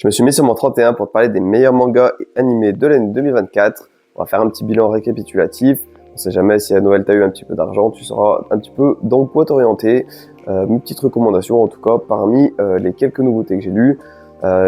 Je me suis mis sur mon 31 pour te parler des meilleurs mangas et animés de l'année 2024. On va faire un petit bilan récapitulatif. On sait jamais si à Noël t'as eu un petit peu d'argent, tu sauras un petit peu dans quoi t'orienter. Mes petites recommandations en tout cas parmi les quelques nouveautés que j'ai lues.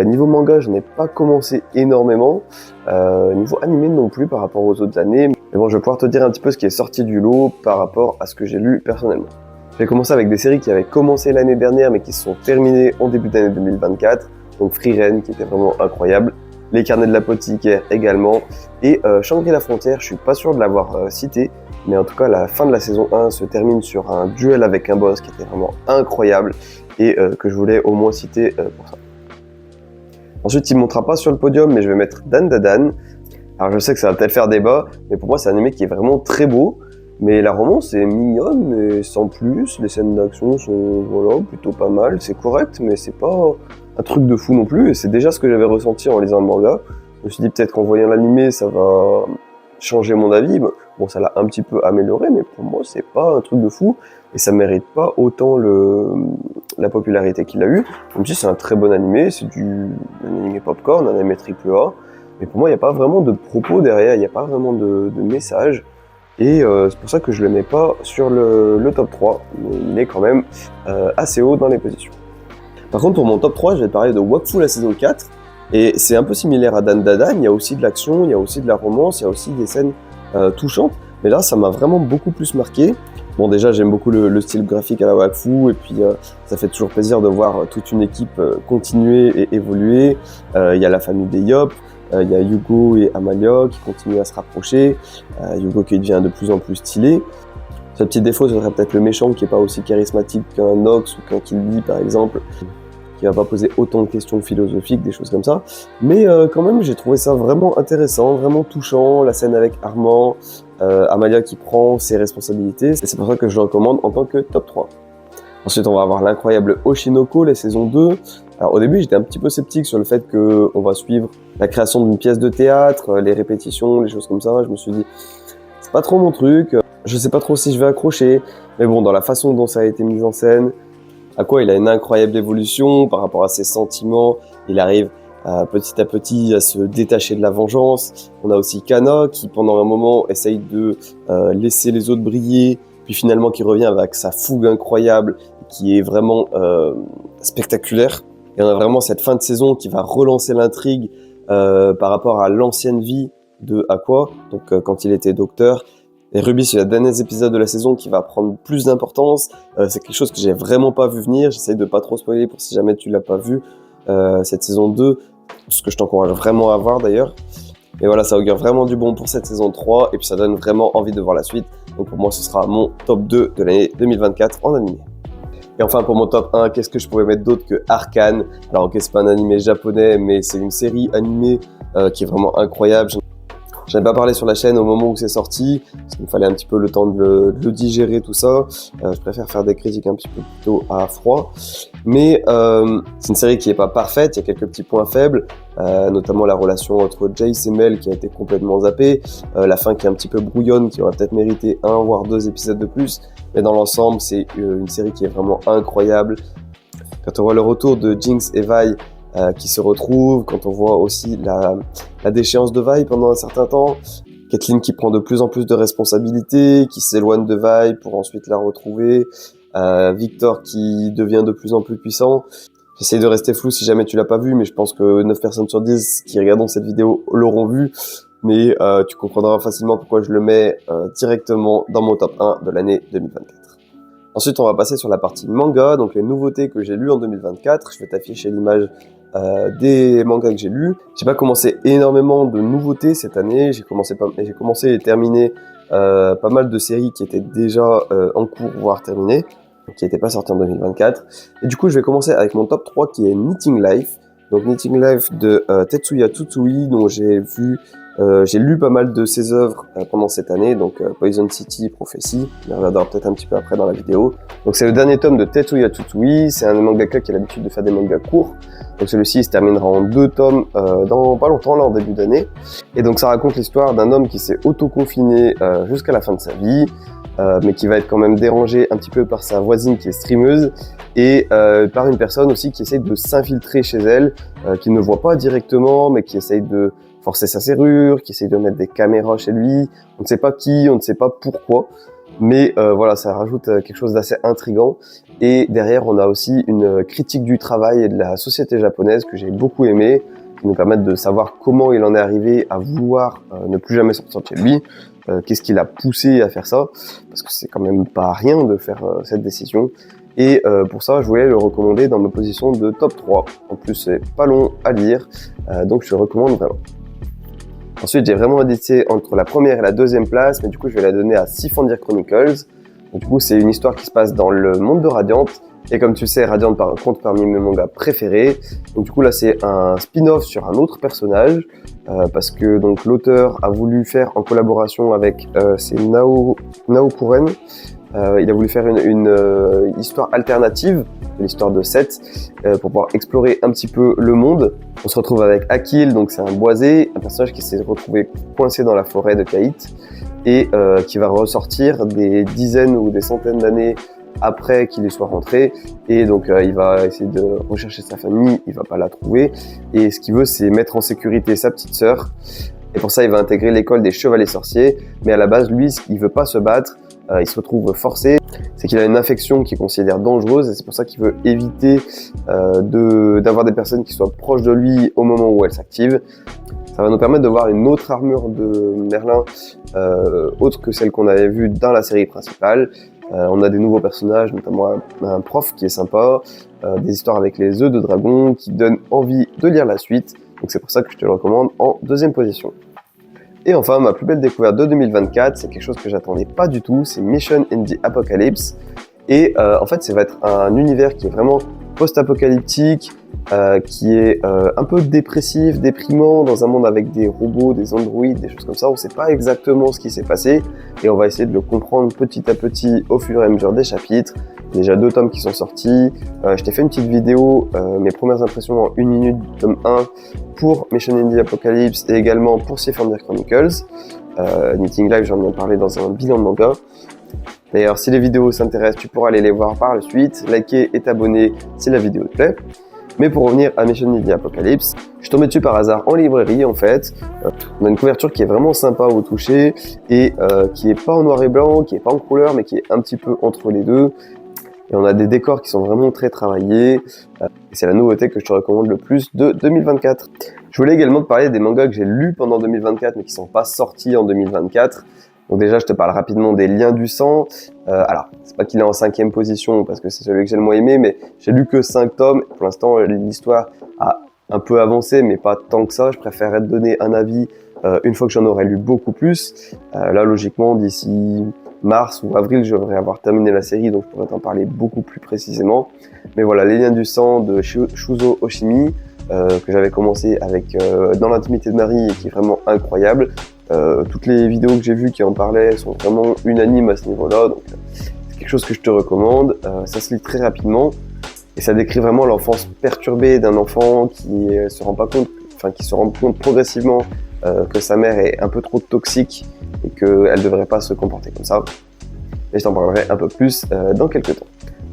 Niveau manga, je n'ai pas commencé énormément. Niveau animé non plus par rapport aux autres années. Mais bon, je vais pouvoir te dire un petit peu ce qui est sorti du lot par rapport à ce que j'ai lu personnellement. Je vais commencer avec des séries qui avaient commencé l'année dernière mais qui se sont terminées en début d'année 2024. Donc Frieren qui était vraiment incroyable, Les Carnets de l'Apothicaire également, et Shangri-La Frontière, je suis pas sûr de l'avoir cité, mais en tout cas la fin de la saison 1 se termine sur un duel avec un boss qui était vraiment incroyable, et que je voulais au moins citer pour ça. Ensuite, il ne montera pas sur le podium, mais je vais mettre Dan Da Dan. Alors je sais que ça va peut-être faire débat, mais pour moi c'est un anime qui est vraiment très beau, mais la romance est mignonne, mais sans plus, les scènes d'action sont voilà, plutôt pas mal, c'est correct, mais c'est pas un truc de fou non plus, et c'est déjà ce que j'avais ressenti en lisant le manga. Je me suis dit peut-être qu'en voyant l'animé, ça va changer mon avis. Bon, ça l'a un petit peu amélioré, mais pour moi, c'est pas un truc de fou, et ça mérite pas autant la popularité qu'il a eu. Même si c'est un très bon animé, c'est un animé popcorn, un animé AAA, mais pour moi, il n'y a pas vraiment de propos derrière, il n'y a pas vraiment de message. Et c'est pour ça que je le mets pas sur le top 3, mais il est quand même assez haut dans les positions. Par contre, pour mon top 3, je vais parler de Wakfu la saison 4, et c'est un peu similaire à Dan Da Dan, il y a aussi de l'action, il y a aussi de la romance, il y a aussi des scènes touchantes, mais là, ça m'a vraiment beaucoup plus marqué. Bon, déjà, j'aime beaucoup le style graphique à la Wakfu, et puis ça fait toujours plaisir de voir toute une équipe continuer et évoluer. Il y a la famille des Yop, il y a Yugo et Amalia qui continuent à se rapprocher, Yugo qui devient de plus en plus stylé. Son petit défaut, ce serait peut-être le méchant qui n'est pas aussi charismatique qu'un Nox ou qu'un Kill Bill par exemple, qui va pas poser autant de questions philosophiques, des choses comme ça. Mais quand même, j'ai trouvé ça vraiment intéressant, vraiment touchant, la scène avec Armand, Amalia qui prend ses responsabilités, et c'est pour ça que je le recommande en tant que top 3. Ensuite, on va avoir l'incroyable Oshinoko, la saison 2. Alors au début, j'étais un petit peu sceptique sur le fait qu'on va suivre la création d'une pièce de théâtre, les répétitions, les choses comme ça. Je me suis dit, c'est pas trop mon truc, je sais pas trop si je vais accrocher. Mais bon, dans la façon dont ça a été mis en scène, Aqua, il a une incroyable évolution par rapport à ses sentiments. Il arrive petit à petit à se détacher de la vengeance. On a aussi Kana qui, pendant un moment, essaye de laisser les autres briller, puis finalement qui revient avec sa fougue incroyable, qui est vraiment spectaculaire. Et on a vraiment cette fin de saison qui va relancer l'intrigue par rapport à l'ancienne vie de Aqua, donc quand il était docteur. Et Ruby, c'est le dernier épisode de la saison qui va prendre plus d'importance. C'est quelque chose que j'ai vraiment pas vu venir. J'essaie de pas trop spoiler pour si jamais tu l'as pas vu, cette saison 2, ce que je t'encourage vraiment à voir d'ailleurs. Et voilà, ça augure vraiment du bon pour cette saison 3, et puis ça donne vraiment envie de voir la suite. Donc pour moi, ce sera mon top 2 de l'année 2024 en animé. Et enfin, pour mon top 1, qu'est-ce que je pouvais mettre d'autre que Arcane? Alors ok, c'est pas un animé japonais, mais c'est une série animée qui est vraiment incroyable. J'en ai pas parlé sur la chaîne au moment où c'est sorti, parce qu'il me fallait un petit peu le temps de le digérer, tout ça. Je préfère faire des critiques un petit peu plutôt à froid. Mais c'est une série qui est pas parfaite, il y a quelques petits points faibles, notamment la relation entre Jace et Mel qui a été complètement zappée, la fin qui est un petit peu brouillonne, qui aurait peut-être mérité 1 voire 2 épisodes de plus. Mais dans l'ensemble, c'est une série qui est vraiment incroyable. Quand on voit le retour de Jinx et Vi, qui se retrouvent, quand on voit aussi la déchéance de Vi pendant un certain temps, Caitlyn qui prend de plus en plus de responsabilités, qui s'éloigne de Vi pour ensuite la retrouver, Victor qui devient de plus en plus puissant. J'essaie de rester flou si jamais tu l'as pas vu, mais je pense que 9 personnes sur 10 qui regardent cette vidéo l'auront vu, mais tu comprendras facilement pourquoi je le mets directement dans mon top 1 de l'année 2024. Ensuite, on va passer sur la partie manga, donc les nouveautés que j'ai lues en 2024. Je vais t'afficher l'image des mangas que j'ai lus. J'ai pas commencé énormément de nouveautés cette année. J'ai commencé et terminé pas mal de séries qui étaient déjà en cours, voire terminées, qui n'étaient pas sorties en 2024. Et du coup, je vais commencer avec mon top 3 qui est Knitting Life. Donc Knitting Life de Tetsuya Tsutsui, dont j'ai lu pas mal de ses œuvres pendant cette année, donc Poison City, Prophecy, on regardera peut-être un petit peu après dans la vidéo. Donc c'est le dernier tome de Tetsuya Tsutsui, c'est un mangaka qui a l'habitude de faire des mangas courts, donc celui-ci il se terminera en 2 tomes dans pas longtemps, là en début d'année. Et donc ça raconte l'histoire d'un homme qui s'est auto-confiné jusqu'à la fin de sa vie. mais qui va être quand même dérangé un petit peu par sa voisine qui est streameuse et par une personne aussi qui essaye de s'infiltrer chez elle, qui ne voit pas directement, mais qui essaye de forcer sa serrure, qui essaye de mettre des caméras chez lui. On ne sait pas qui, on ne sait pas pourquoi, mais voilà, ça rajoute quelque chose d'assez intriguant. Et derrière, on a aussi une critique du travail et de la société japonaise que j'ai beaucoup aimé, qui nous permettent de savoir comment il en est arrivé à vouloir ne plus jamais sortir de chez lui, qu'est-ce qui l'a poussé à faire ça, parce que c'est quand même pas rien de faire cette décision. Et pour ça, je voulais le recommander dans ma position de top 3. En plus, c'est pas long à lire, donc je le recommande vraiment. Ensuite, j'ai vraiment hésité entre la première et la deuxième place, mais du coup, je vais la donner à Sifendir Chronicles. Donc, du coup, c'est une histoire qui se passe dans le monde de Radiant. Et comme tu sais, Radiant compte parmi mes mangas préférés. Donc, du coup, là, c'est un spin-off sur un autre personnage, parce que donc l'auteur a voulu faire en collaboration avec c'est Nao Kuren. Il a voulu faire une histoire alternative, l'histoire de Seth, pour pouvoir explorer un petit peu le monde. On se retrouve avec Akil, donc c'est un boisé, un personnage qui s'est retrouvé coincé dans la forêt de Kait et qui va ressortir des dizaines ou des centaines d'années après qu'il y soit rentré, et donc il va essayer de rechercher sa famille, il va pas la trouver, et ce qu'il veut c'est mettre en sécurité sa petite sœur, et pour ça il va intégrer l'école des chevaliers sorciers, mais à la base lui il veut pas se battre, il se retrouve forcé, c'est qu'il a une infection qu'il considère dangereuse, et c'est pour ça qu'il veut éviter d'avoir des personnes qui soient proches de lui au moment où elle s'active. Ça va nous permettre de voir une autre armure de Merlin, autre que celle qu'on avait vue dans la série principale. On a des nouveaux personnages, notamment un prof qui est sympa, des histoires avec les œufs de dragon qui donnent envie de lire la suite. Donc c'est pour ça que je te le recommande en deuxième position. Et enfin, ma plus belle découverte de 2024, c'est quelque chose que j'attendais pas du tout, c'est Mission in the Apocalypse. Et en fait, ça va être un univers qui est vraiment post-apocalyptique, qui est un peu dépressif, déprimant, dans un monde avec des robots, des androïdes, des choses comme ça. On ne sait pas exactement ce qui s'est passé et on va essayer de le comprendre petit à petit au fur et à mesure des chapitres. Il y a déjà 2 tomes qui sont sortis. Je t'ai fait une petite vidéo, mes premières impressions en 1 minute, tome 1, pour Mission in the Apocalypse et également pour Sifendir Chronicles. Knitting Live, j'en ai parlé dans un bilan de manga. D'ailleurs, si les vidéos s'intéressent, tu pourras aller les voir par la suite, liker et t'abonner si la vidéo te plaît. Mais pour revenir à Mission in the Apocalypse, je suis tombé dessus par hasard en librairie en fait. On a une couverture qui est vraiment sympa au toucher et qui est pas en noir et blanc, qui est pas en couleur, mais qui est un petit peu entre les deux. Et on a des décors qui sont vraiment très travaillés. Et c'est la nouveauté que je te recommande le plus de 2024. Je voulais également te parler des mangas que j'ai lus pendant 2024 mais qui sont pas sortis en 2024. Donc déjà, je te parle rapidement des Liens du sang. Alors, c'est pas qu'il est en 5e position parce que c'est celui que j'ai le moins aimé, mais j'ai lu que 5 tomes. Pour l'instant, l'histoire a un peu avancé, mais pas tant que ça. Je préférerais te donner un avis une fois que j'en aurai lu beaucoup plus. Là, logiquement, d'ici mars ou avril, je devrais avoir terminé la série, donc je pourrais t'en parler beaucoup plus précisément. Mais voilà, Les Liens du sang de Shuzo Oshimi, que j'avais commencé avec Dans l'intimité de Marie et qui est vraiment incroyable. Toutes les vidéos que j'ai vues qui en parlaient sont vraiment unanimes à ce niveau-là, donc c'est quelque chose que je te recommande. Ça se lit très rapidement et ça décrit vraiment l'enfance perturbée d'un enfant qui se rend compte progressivement que sa mère est un peu trop toxique et qu'elle ne devrait pas se comporter comme ça. Et je t'en parlerai un peu plus dans quelques temps.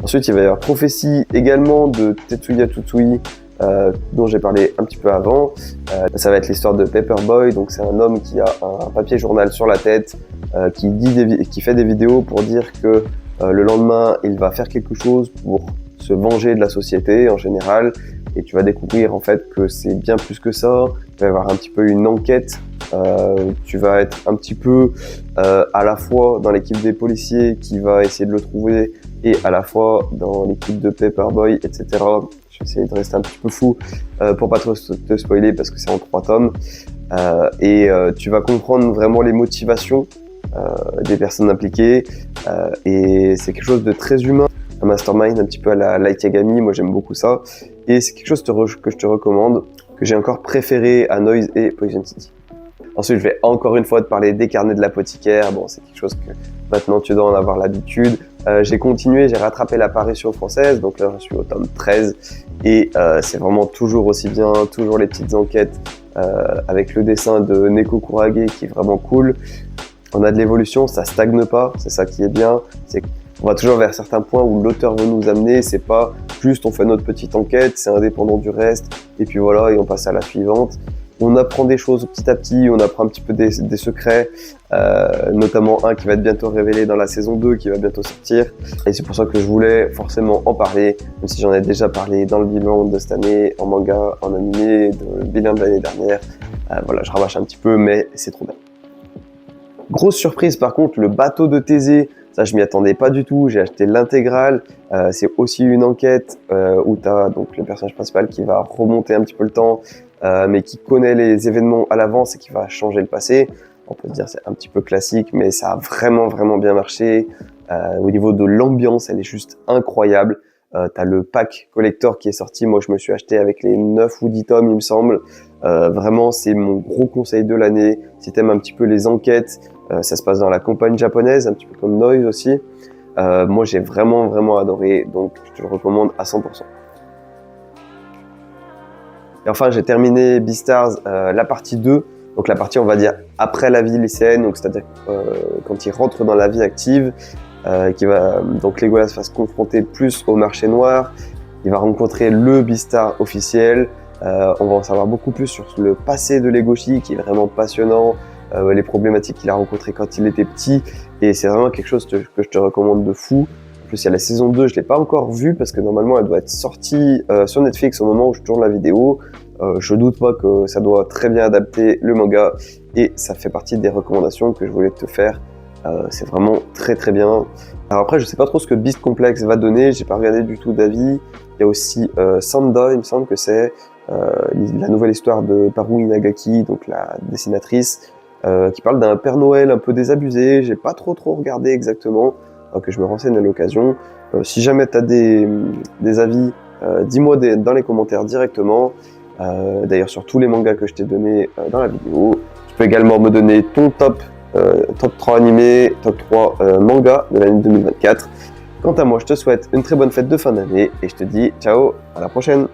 Ensuite, il va y avoir Prophétie également de Tetsuya Tsutsui, dont j'ai parlé un petit peu avant. Ça va être l'histoire de Paperboy, donc c'est un homme qui a un papier journal sur la tête, qui fait des vidéos pour dire que le lendemain il va faire quelque chose pour se venger de la société en général, et tu vas découvrir en fait que c'est bien plus que ça. Il va y avoir un petit peu une enquête, tu vas être un petit peu à la fois dans l'équipe des policiers qui va essayer de le trouver et à la fois dans l'équipe de Paperboy, etc. Je vais essayer de rester un petit peu fou pour pas trop te spoiler parce que c'est en 3 tomes. Et tu vas comprendre vraiment les motivations des personnes impliquées. Et c'est quelque chose de très humain. Un mastermind un petit peu à la Light Yagami, moi j'aime beaucoup ça. Et c'est quelque chose que je te recommande, que j'ai encore préféré à Noise et Poison City. Ensuite, je vais encore une fois te parler des carnets de l'apothicaire. Bon, c'est quelque chose que maintenant tu dois en avoir l'habitude. J'ai continué, j'ai rattrapé l'apparition française, donc là je suis au tome 13 et c'est vraiment toujours aussi bien, toujours les petites enquêtes avec le dessin de Neko Kurage qui est vraiment cool. On a de l'évolution, ça stagne pas, c'est ça qui est bien. C'est qu'on va toujours vers certains points où l'auteur veut nous amener. C'est pas juste on fait notre petite enquête, c'est indépendant du reste, et puis voilà, et on passe à la suivante. On apprend des choses petit à petit, on apprend un petit peu des secrets, notamment un qui va être bientôt révélé dans la saison 2, qui va bientôt sortir. Et c'est pour ça que je voulais forcément en parler, même si j'en ai déjà parlé dans le bilan de cette année, en manga, en animé, dans le bilan de l'année dernière. Voilà, je rabâche un petit peu, mais c'est trop bien. Grosse surprise par contre, le bateau de Thésée, ça je m'y attendais pas du tout, j'ai acheté l'intégrale. C'est aussi une enquête où tu as donc le personnage principal qui va remonter un petit peu le temps, mais qui connaît les événements à l'avance et qui va changer le passé. On peut se dire c'est un petit peu classique, mais ça a vraiment bien marché. Au niveau de l'ambiance, elle est juste incroyable. T'as le pack collector qui est sorti, moi je me suis acheté avec les 9 ou 10 tomes il me semble. Vraiment c'est mon gros conseil de l'année. Si t'aimes un petit peu les enquêtes, ça se passe dans la campagne japonaise, un petit peu comme Noise aussi. Moi j'ai vraiment adoré, donc je te le recommande à 100%. Et enfin j'ai terminé Beastars la partie 2, donc la partie on va dire après la vie lycéenne, donc c'est-à-dire quand il rentre dans la vie active. Donc Legolas va se confronter plus au marché noir, il va rencontrer le Beastar officiel, on va en savoir beaucoup plus sur le passé de Legoshi qui est vraiment passionnant, les problématiques qu'il a rencontrées quand il était petit, et c'est vraiment quelque chose que je te recommande de fou. En plus il y a la saison 2, je l'ai pas encore vue parce que normalement elle doit être sortie sur Netflix au moment où je tourne la vidéo. Je doute pas que ça doit très bien adapter le manga, et ça fait partie des recommandations que je voulais te faire. C'est vraiment très bien. Alors après, je sais pas trop ce que Beast Complex va donner, j'ai pas regardé du tout d'avis. Il y a aussi Sanda, il me semble que c'est la nouvelle histoire de Paru Inagaki, donc la dessinatrice, qui parle d'un Père Noël un peu désabusé. J'ai pas trop regardé exactement, que je me renseigne à l'occasion. Si jamais tu as des avis, dis-moi dans les commentaires directement. D'ailleurs sur tous les mangas que je t'ai donnés dans la vidéo. Tu peux également me donner ton top 3 animés, top 3 manga de l'année 2024. Quant à moi, je te souhaite une très bonne fête de fin d'année et je te dis ciao, à la prochaine.